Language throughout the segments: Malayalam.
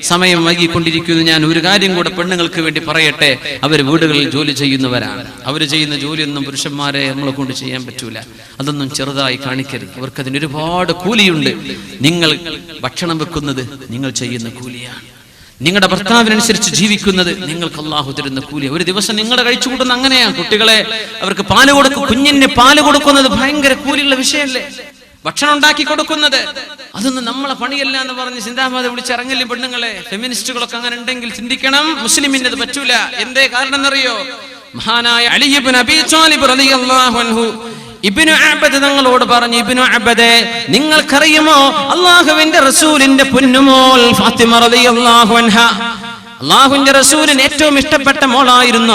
സമയം വൈകിക്കൊണ്ടിരിക്കുന്നു. ഞാൻ ഒരു കാര്യം കൂടെ പെണ്ണുങ്ങൾക്ക് വേണ്ടി പറയട്ടെ. അവർ വീടുകളിൽ ജോലി ചെയ്യുന്നവരാണ്. അവർ ചെയ്യുന്ന ജോലിയൊന്നും പുരുഷന്മാരെ നമ്മളെ കൊണ്ട് ചെയ്യാൻ പറ്റൂല. അതൊന്നും ചെറുതായി കാണിക്കരുത്. അവർക്കതിന് ഒരുപാട് കൂലിയുണ്ട്. നിങ്ങൾ ഭക്ഷണം വെക്കുന്നത് നിങ്ങൾ ചെയ്യുന്ന കൂലിയാണ്. നിങ്ങളുടെ ഭർത്താവിനനുസരിച്ച് ജീവിക്കുന്നത് നിങ്ങൾക്ക് അള്ളാഹു തരുന്ന കൂലി. ഒരു ദിവസം നിങ്ങളുടെ കഴിച്ചു കൂട്ടുന്ന അങ്ങനെയാണ്. കുട്ടികളെ അവർക്ക് പാല് കൊടുക്കും, കുഞ്ഞിന് പാല് കൊടുക്കുന്നത് ഭയങ്കര കൂലിയുള്ള വിഷയമല്ലേ? ഭക്ഷണം ഉണ്ടാക്കി കൊടുക്കുന്നത് അതൊന്നും നമ്മളെ പണിയല്ല എന്ന് പറഞ്ഞ് സിന്ദാബാദ് വിളിച്ചിറങ്ങല്ലേ പെണ്ണുങ്ങളെ. ഫെമിനിസ്റ്റുകളൊക്കെ അങ്ങനെ ഉണ്ടെങ്കിൽ ചിന്തിക്കണം, മുസ്ലിമിന് അത് പറ്റൂല. എന്തേ കാരണം എന്നറിയോ? മഹാനായ അലി ഇബ്നു അബീ ത്വാലിബ് റളിയല്ലാഹു അൻഹു ഇബ്നു അബ്ബദ് തങ്ങളോട് പറഞ്ഞു, ഇബ്നു അബ്ബദേ, നിങ്ങൾക്കറിയുമോ അല്ലാഹുവിന്റെ റസൂലിന്റെ പൊന്നുമോൾ ഫാത്തിമ റളിയല്ലാഹു അൻഹ, അല്ലാഹുവിന്റെ റസൂലിന് ഏറ്റവും ഇഷ്ടപ്പെട്ട മോളായിരുന്നു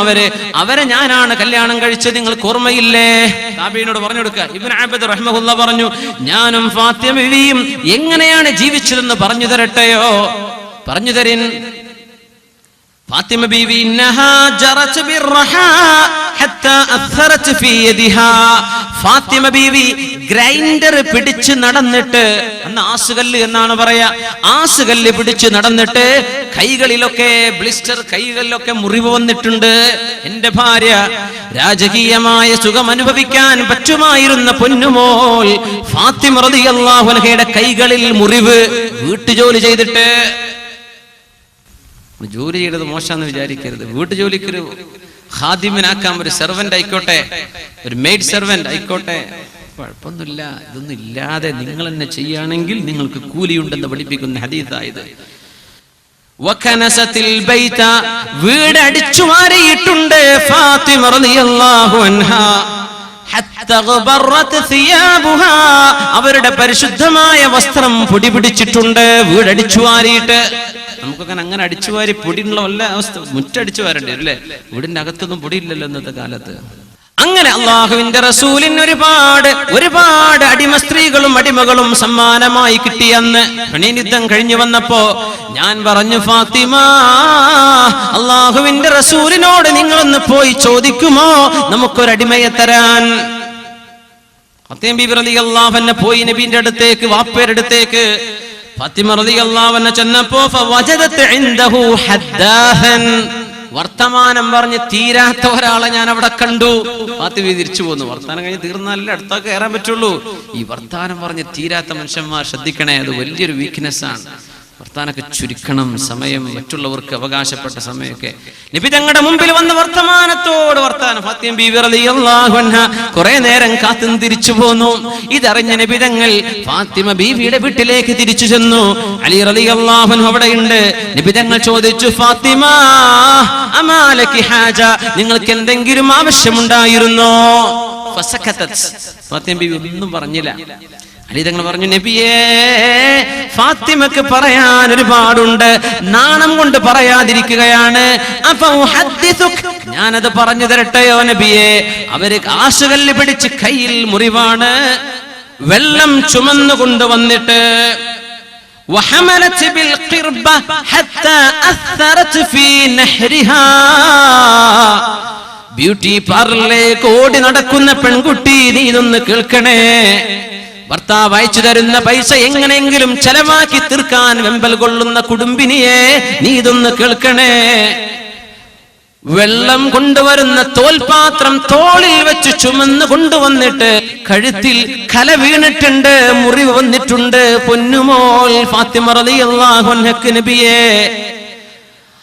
അവരെ ഞാനാണ് കല്യാണം കഴിച്ചത്. നിങ്ങൾക്ക് ഓർമ്മയില്ലേ? താബീനോട് പറഞ്ഞു കൊടുക്കുക. ഇബ്നു അബ്ബദ് റഹ്മഹുല്ലാഹ് പറഞ്ഞു, ഞാനും ഫാത്തിമ ബീവിയും എങ്ങനെയാണ് ജീവിച്ചതെന്ന് പറഞ്ഞു തരട്ടെയോ? പറഞ്ഞു തരിൻ. ഫാത്തിമ ബീവി ഇന്നഹാ ജറത് ബിർറഹാ ഹത്താ അത്ഥറത് ഫീ യദിഹാ. ഫാത്തിമ ബീവി ഗ്രൈൻഡർ പിടിച്ച് നടന്നിട്ട്, അന്ന് ആസുകല്ല് എന്നാണ് പറയാ, ആസുകല്ല് പിടിച്ച് നടന്നിട്ട് കൈകളിലൊക്കെ ബ്ലിസ്റ്റർ, കൈകളിലൊക്കെ മുറിവ് വന്നിട്ടുണ്ട്. എന്റെ ഭാര്യ രാജകീയമായ സുഖം അനുഭവിക്കാൻ പറ്റുമായിരുന്ന പൊന്നുമോൾ ഫാത്തിമ റളിയല്ലാഹു അൻഹയുടെ കൈകളിൽ മുറിവ്, വീട്ടുജോലി ചെയ്തിട്ട്. ജോലി ചെയ്തത് മോശമെന്ന് വിചാരിക്കരുത്. വീട്ടുജോലിക്കൊരു ഖാദിമിനാക്കാം, ഒരു സെർവന്റ് ആയിക്കോട്ടെ, ഒരു മെയ്ഡ് സെർവന്റ് ആയിക്കോട്ടെ, കുഴപ്പമൊന്നുമില്ല. ഇതൊന്നും ഇല്ലാതെ നിങ്ങൾ തന്നെ ചെയ്യുകയാണെങ്കിൽ നിങ്ങൾക്ക് കൂലിയുണ്ടെന്ന് പഠിപ്പിക്കുന്ന ഹദീസായത്. വകനസത്തിൽ ബൈത, വീട് അടിച്ചു വാരിയിട്ടുണ്ട് ഫാത്തിമ റളിയല്ലാഹു അൻഹാ. അവരുടെ പരിശുദ്ധമായ വസ്ത്രം പൊടി പിടിച്ചിട്ടുണ്ട്, വീടടിച്ചു വാരിയിട്ട്. നമുക്കൊക്കെ അങ്ങനെ അടിച്ചുവാരി പൊടിയുള്ള വല്ല അവസ്ഥ, മുറ്റടിച്ചു വാരണ്ടേ അല്ലേ? വീടിന്റെ അകത്തൊന്നും പൊടിയില്ലല്ലോ ഇന്നത്തെ കാലത്ത്. അങ്ങനെ അള്ളാഹുവിന്റെ റസൂലിന് ഒരുപാട് അടിമ സ്ത്രീകളും അടിമകളും സമ്മാനമായി കിട്ടിയെന്ന് ഹുനൈൻ യുദ്ധം കഴിഞ്ഞു വന്നപ്പോ ഞാൻ പറഞ്ഞു, ഫാത്തിമ, അള്ളാഹുവിന്റെ റസൂലിനോട് നിങ്ങളൊന്ന് പോയി ചോദിക്കുമോ നമുക്കൊരടിമയെ തരാൻ? ഫാത്തിമ ബീവി റളിയല്ലാഹു അൻഹ പോയി നബിയുടെ അടുത്തേക്ക്, വാപ്പയുടെ അടുത്തേക്ക്. ഫാത്തിമ റളിയല്ലാഹു അൻഹ ചെന്നപ്പോ ഫവജദത് ഇൻദഹു ഹദ്ദാഹൻ, വർത്തമാനം പറഞ്ഞ് തീരാത്ത ഒരാളെ ഞാൻ അവിടെ കണ്ടു. ഫാത്തിമ തിരിച്ചു പോന്നു. വർത്താനം കഴിഞ്ഞ് തീർന്നാലല്ലേ അടുത്തൊക്കെ കയറാൻ പറ്റുള്ളൂ. ഈ വർത്താനം പറഞ്ഞ് തീരാത്ത മനുഷ്യന്മാർ ശ്രദ്ധിക്കണേ, അത് വലിയൊരു വീക്ക്നെസ് ആണ്. വർത്താനൊക്കെ ചുരുക്കണം, സമയം മറ്റുള്ളവർക്ക് അവകാശപ്പെട്ട സമയമൊക്കെ. നബി തങ്ങളുടെ മുമ്പിൽ വന്ന് വർത്തമാനത്തോട് വർത്താനം. ഫാത്തിമ ബീവി റളിയല്ലാഹു അൻഹ കുറെ നേരം കാത്തു തിരിച്ചു പോന്നു. ഇതറിഞ്ഞ നബി തങ്ങൾ ഫാത്തിമ ബീവിയുടെ വീട്ടിലേക്ക് തിരിച്ചു ചെന്നു. അലി റളിയല്ലാഹു അൻഹു അവിടെയുണ്ട്. നബി തങ്ങൾ ചോദിച്ചു, ഫാത്തിമ, അമാലകി ഹാജ, നിങ്ങൾക്ക് എന്തെങ്കിലും ആവശ്യമുണ്ടായിരുന്നോ? ഫസകതത്, ഫാത്തിമ ബീവി ഒന്നും പറഞ്ഞില്ല. അലി തങ്ങൾ പറഞ്ഞു, നബിയേ, ഫാത്തിമക്ക് പറയാൻ ഒരുപാടുണ്ട്, നാണം കൊണ്ട് പറയാതിരിക്കുകയാണ്. ഞാനത് പറഞ്ഞു തരട്ടെയോ നബിയേ? അവര് ആശുകല്ല് പിടിച്ച് കയ്യിൽ മുറിവാണ്, വെള്ളം ചുമന്നു കൊണ്ടുവന്നിട്ട് ബ്യൂട്ടി പാർലറിലേക്ക് ഓടി നടക്കുന്ന പെൺകുട്ടി, നീ ഇതൊന്ന് കേൾക്കണേ. ഭർത്താവ് അയച്ചു തരുന്ന പൈസ എങ്ങനെയെങ്കിലും ചെലവാക്കി തീർക്കാൻ വെമ്പൽ കൊള്ളുന്ന കുടുംബിനിയെ, നീ ഇതൊന്ന് കേൾക്കണേ. വെള്ളം കൊണ്ടുവരുന്ന തോൽപാത്രം തോളിൽ വെച്ച് ചുമന്ന് കൊണ്ടുവന്നിട്ട് കഴുത്തിൽ കല വീണിട്ടുണ്ട്, മുറിവ് വന്നിട്ടുണ്ട്. പൊന്നുമോൾ ഫാത്തിമ റളിയല്ലാഹു അൻഹക്ക് നബിയേ,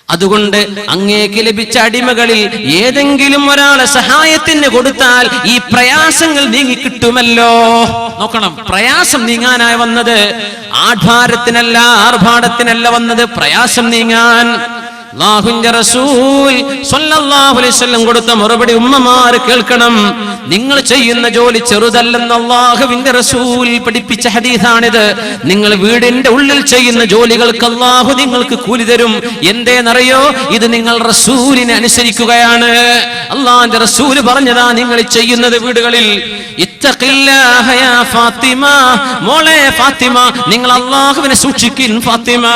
അതുകൊണ്ട് അങ്ങേക്ക് ലഭിച്ച അടിമകളിൽ ഏതെങ്കിലും ഒരാളെ സഹായത്തിന് കൊടുത്താൽ ഈ പ്രയാസങ്ങൾ നീങ്ങി കിട്ടുമല്ലോ. നോക്കണം, പ്രയാസം നീങ്ങാനായി വന്നത് ആഡ്ഭാരത്തിനല്ല, ആർഭാടത്തിനല്ല വന്നത്, പ്രയാസം നീങ്ങാൻ. അല്ലാഹുവിന്റെ റസൂൽ സ്വല്ലല്ലാഹു അലൈഹി വസല്ലം കൊടുത്ത മറുപടി ഉമ്മമാർ കേൾക്കണം. നിങ്ങൾ ചെയ്യുന്ന ജോലി ചെറുതല്ലെന്ന് അല്ലാഹുവിന്റെ റസൂൽ പഠിപ്പിച്ച ഹദീസാണിത്. നിങ്ങൾ വീടിന്റെ ഉള്ളിൽ ചെയ്യുന്ന ജോലികൾക്ക് അല്ലാഹു നിങ്ങൾക്ക് കൂലി തരും. എന്തേന്നറിയോ? ഇത് നിങ്ങൾ റസൂലിനെ അനുസരിക്കുകയാണ്. അല്ലാഹുവിന്റെ റസൂൽ പറഞ്ഞതാ നിങ്ങൾ ചെയ്യുന്നത് വീടുകളിൽ. ഇത്തഖില്ലാഹ യാ ഫാത്തിമ, മോളെ ഫാത്തിമ, നിങ്ങൾ അല്ലാഹുവിനെ സൂക്ഷിക്കിൻ ഫാത്തിമ.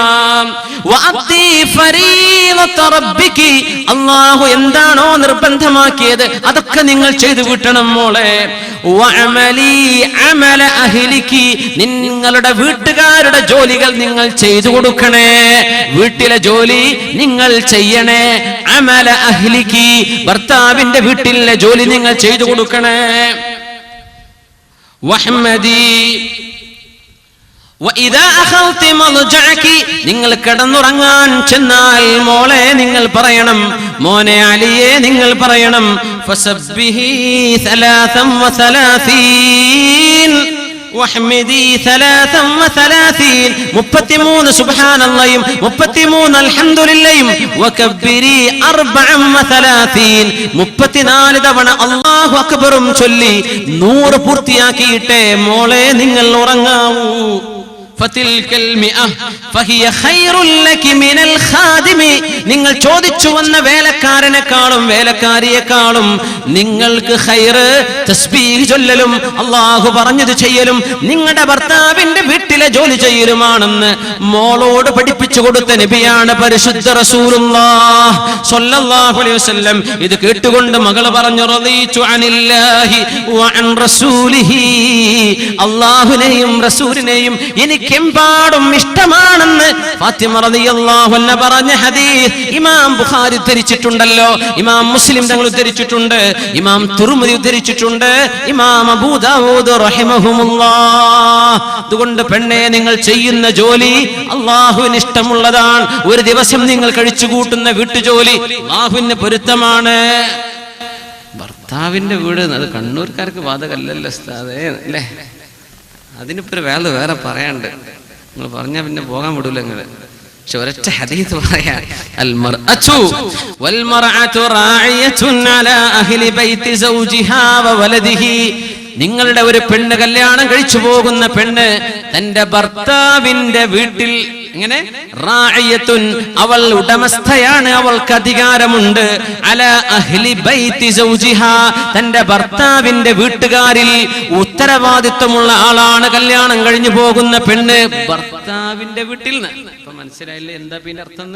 അല്ലാഹു എന്താണോ നിർബന്ധമാക്കിയത് അതൊക്കെ നിങ്ങൾ ചെയ്തു വിട്ടണം മോളെ. നിങ്ങളുടെ വീട്ടുകാരുടെ ജോലികൾ നിങ്ങൾ ചെയ്തു കൊടുക്കണേ, വീട്ടിലെ ജോലി നിങ്ങൾ ചെയ്യണേ. അമല അഹ്ലിക്കി, ഭർത്താവിന്റെ വീട്ടിലെ ജോലി നിങ്ങൾ ചെയ്തു കൊടുക്കണേ. വഹ്മദി നിങ്ങൾ കിടന്നുറങ്ങാൻ ചെന്നാൽ മോളെ നിങ്ങൾ പറയണം, മോനെ അലിയെ നിങ്ങൾ പറയണം, ഫസബ്ബിഹി 33 സുബ്ഹാനല്ലാഹും 33 അൽഹംദുലില്ലാഹും വകബ്ബിരി 34 തവണ അല്ലാഹു അക്ബറും ചൊല്ലി 100 പൂർത്തിയാക്കിയിട്ടേ മോളെ നിങ്ങൾ ഉറങ്ങാവൂ. നിങ്ങൾ ചോദിച്ചു വന്ന വേലക്കാരനെക്കാളും വേലക്കാരിയെക്കാളും നിങ്ങൾക്ക് ഖൈറ് തസ്ബീഹ് ചൊല്ലലും അല്ലാഹു പറഞ്ഞത് ചെയ്യലും നിങ്ങളുടെ ഭർത്താവിന്റെ വീട്ടിലെ ജോലി ചെയ്യലുമാണെന്ന് മോളോട് പഠിപ്പിച്ചു കൊടുത്ത നബിയാണ് പരിശുദ്ധ റസൂലുള്ളാഹ് സ്വല്ലല്ലാഹു അലൈഹി വസല്ലം. ഇത് കേട്ടുകൊണ്ട് മകൾ പറഞ്ഞു, റളീതു അനില്ലാഹി വഅൻ റസൂലിഹി, അല്ലാഹുവിനെയും റസൂലിനെയും എനിക്കെമ്പാടും ഇഷ്ടമാണെന്ന് ഫാത്തിമ റളിയല്ലാഹു അൻഹ പറഞ്ഞ ഹദീസ് ഇമാം ബുഖാരി ഉദ്ധരിച്ചിട്ടുണ്ടല്ലോ, ഇമാം മുസ്ലിം തങ്ങൾ ഉദ്ധരിച്ചിട്ടുണ്ട്, ഇമാം തുർമുദി ഉദ്ധരിച്ചിട്ടുണ്ട്, ഇമാം അബൂ ദാവൂദ് റഹിമഹുമുല്ലാഹ്. അതുകൊണ്ട് പെണ്ണെ, നിങ്ങൾ ചെയ്യുന്ന ജോലി അല്ലാഹുവിന് ഇഷ്ടമുള്ളതാണ്. ഒരു ദിവസം നിങ്ങൾ കഴിച്ചു കൂട്ടുന്ന വീട്ടുജോലി അല്ലാഹുവിന് പൊരുത്തമാണ്. ഭർത്താവിന്റെ വീട് അത് കണ്ണൂർക്കാർക്ക് ബാധകല്ലല്ലോ ഉസ്താദേ, അല്ലേ? അതിനിപ്പോ വേറെ പറയാണ്ട്, നിങ്ങൾ പറഞ്ഞാ പിന്നെ പോകാൻ വിടൂല നിങ്ങള്. പക്ഷെ ഒരൊറ്റ ഹദീസ് പറയാ, അൽ മർഅതു വൽ മർഅതു റാഇയത്തുൻ അലാ അഹ്ലി ബൈതി സൗജിഹാ വ വലദിഹി. നിങ്ങളുടെ ഒരു പെണ്ണ്, കല്യാണം കഴിച്ചു പോകുന്ന പെണ്ണ് തന്റെ ഭർത്താവിന്റെ വീട്ടിൽ എങ്ങനെ റാഇയത്തുൻ, അവൾ ഉടമസ്ഥയാണ്, അവൾക്ക് അധികാരമുണ്ട്. അലാ അഹ്ലി ബൈതി സൗജിഹാ, തന്റെ ഭർത്താവിന്റെ വീട്ടുകാരിൽ ഉത്തരവാദിത്വമുള്ള ആളാണ് കല്യാണം കഴിഞ്ഞു പോകുന്ന പെണ്ണ് ഭർത്താവിന്റെ വീട്ടിൽ നിന്ന്. ഇപ്പൊ മനസ്സിലായില്ലേ എന്താ പിന്നെ അർത്ഥം?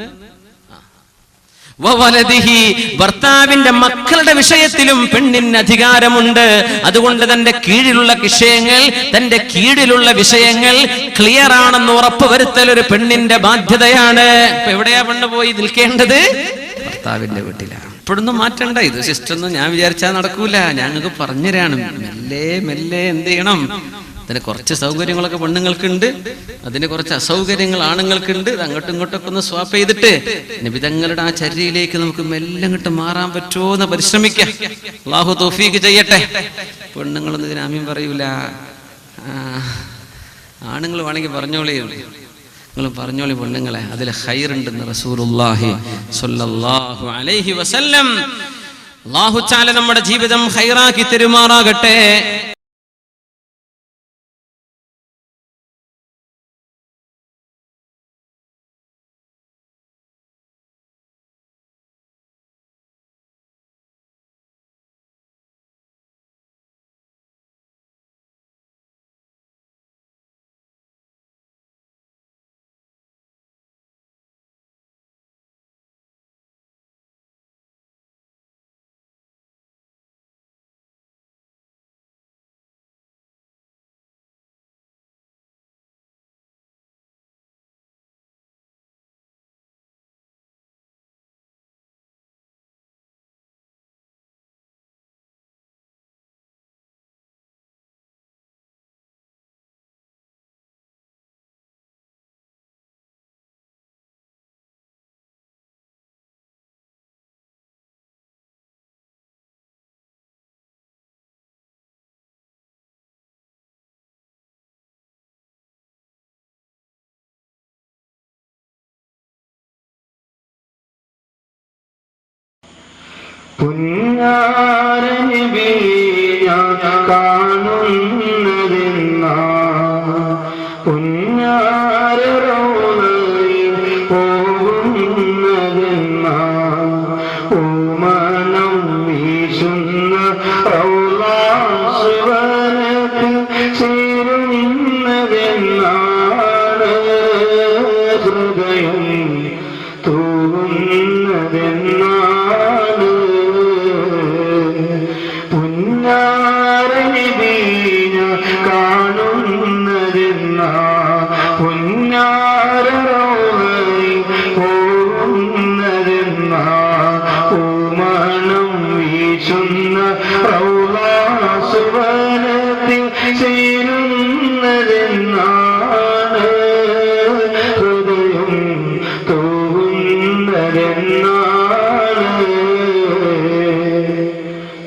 ഭർത്താവിന്റെ മക്കളുടെ വിഷയത്തിലും പെണ്ണിന് അധികാരമുണ്ട്. അതുകൊണ്ട് തന്റെ കീഴിലുള്ള വിഷയങ്ങൾ, തന്റെ കീഴിലുള്ള വിഷയങ്ങൾ ക്ലിയർ ആണെന്ന് ഉറപ്പുവരുത്തൽ ഒരു പെണ്ണിന്റെ ബാധ്യതയാണ്. ഇപ്പൊ എവിടെയാ പെണ്ണ് പോയി നിൽക്കേണ്ടത്? ഭർത്താവിന്റെ വീട്ടിലാണ്. ഇപ്പോഴൊന്നും മാറ്റണ്ട, ഇത് സിസ്റ്റൊന്നും ഞാൻ വിചാരിച്ചാൽ നടക്കൂല. ഞങ്ങൾക്ക് പറഞ്ഞുതരാണ്, മെല്ലെ മെല്ലെ എന്ത് ചെയ്യണം. അതിന് കുറച്ച് സൗകര്യങ്ങളൊക്കെ പെണ്ണുങ്ങൾക്കുണ്ട്, അതിന് കുറച്ച് അസൗകര്യങ്ങൾ ആണുങ്ങൾക്കുണ്ട്. അത് അങ്ങോട്ടും ഇങ്ങോട്ടൊക്കെ ഒന്ന് സ്വാപ്പ് ചെയ്തിട്ട് നബിതങ്ങളുടെ ആ ചര്യയിലേക്ക് നമുക്ക് മെല്ലെ അങ്ങോട്ട് മാറാൻ പറ്റുമോ എന്ന് പരിശ്രമിക്കാം. അല്ലാഹു തൗഫീഖ് ചെയ്യട്ടെ. പെണ്ണുങ്ങളൊന്നും ഇതിന് ആമീൻ പറയൂല. ആണുങ്ങൾ വേണമെങ്കിൽ പറഞ്ഞോളി, നിങ്ങൾ പറഞ്ഞോളി പെണ്ണുങ്ങളെ, അതിൽ ഖൈറുണ്ടെന്ന് റസൂലുള്ളാഹി സ്വല്ലല്ലാഹു അലൈഹി വസല്ലം. അല്ലാഹു തആല നമ്മുടെ ജീവിതം ഖൈറാക്കി തരുമാറാകട്ടെ. കാണുന്നതെന്നാ പുഞ്ഞാരറോളയിൽ പോകുന്നതെന്നാ ഓമനം വീശുന്ന റൗളാസുവനത്തിൽ ചേരുന്നതെന്നാണ് ഹൃദയം വരുന്ന